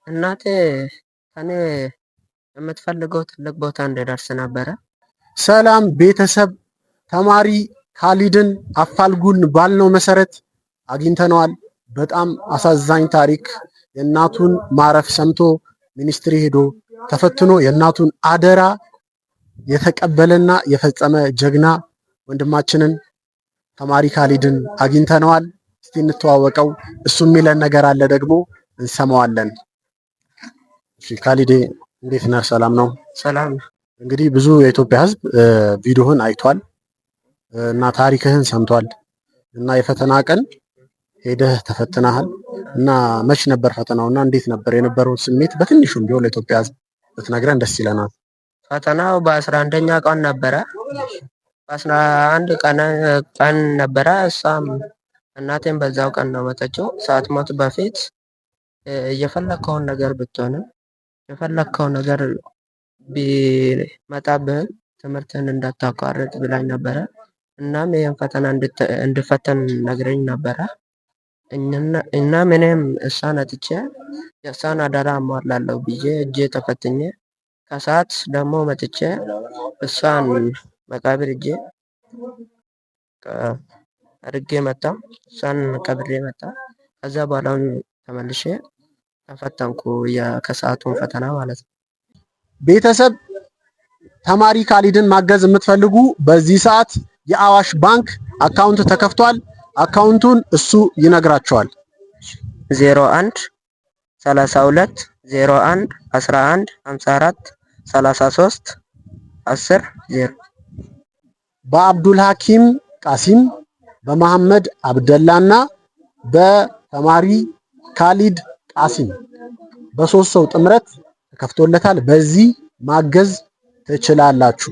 እናቴ ከኔ የምትፈልገው ትልቅ ቦታ እንድደርስ ነበረ። ሰላም ቤተሰብ፣ ተማሪ ካሊድን አፋልጉን ባልነው መሰረት አግኝተነዋል። በጣም አሳዛኝ ታሪክ። የእናቱን ማረፍ ሰምቶ ሚኒስትሪ ሄዶ ተፈትኖ የእናቱን አደራ የተቀበለና የፈጸመ ጀግና ወንድማችንን ተማሪ ካሊድን አግኝተነዋል። እስቲ እንተዋወቀው። እሱ የሚለን ነገር አለ ደግሞ እንሰማዋለን። እሺ ካሊድ እንዴት ነህ? ሰላም ነው? ሰላም። እንግዲህ ብዙ የኢትዮጵያ ሕዝብ ቪዲዮህን አይቷል እና ታሪክህን ሰምቷል እና የፈተና ቀን ሄደህ ተፈትነሃል እና መች ነበር ፈተናውና እንዴት ነበር የነበረው ስሜት በትንሹም ቢሆን ለኢትዮጵያ ሕዝብ ብትነግረን ደስ ይለናል። ፈተናው በ11ኛ ቀን ነበረ። በ11 ቀን ነበረ። እሷም እናቴም በዛው ቀን ነው መጠችው። ሳትሞት በፊት የፈለግከውን ነገር ብትሆንም የፈለግከው ነገር ቢመጣብህም ትምህርትን እንዳታቋርጥ ብላኝ ነበረ። እናም ይህን ፈተና እንድፈተን ነግረኝ ነበረ። እናም እኔም እሷን አጥቼ የእሷን አደራ አሟላለሁ ብዬ እጄ ተፈትኜ ከሰዓት ደግሞ መጥቼ እሷን መቃብር እጄ አድርጌ መጣ። እሷን ቀብሬ መጣ። ከዛ በኋላውን ተመልሼ ተፈተንኩ ከሰዓቱን ፈተና ማለት ነው። ቤተሰብ ተማሪ ካሊድን ማገዝ የምትፈልጉ በዚህ ሰዓት የአዋሽ ባንክ አካውንት ተከፍቷል። አካውንቱን እሱ ይነግራቸዋል። 01 32 01 11 54 33 10 0 በአብዱል ሐኪም ቃሲም በመሐመድ አብደላና በተማሪ ካሊድ ቃሲም በሶስት ሰው ጥምረት ተከፍቶለታል። በዚህ ማገዝ ትችላላችሁ።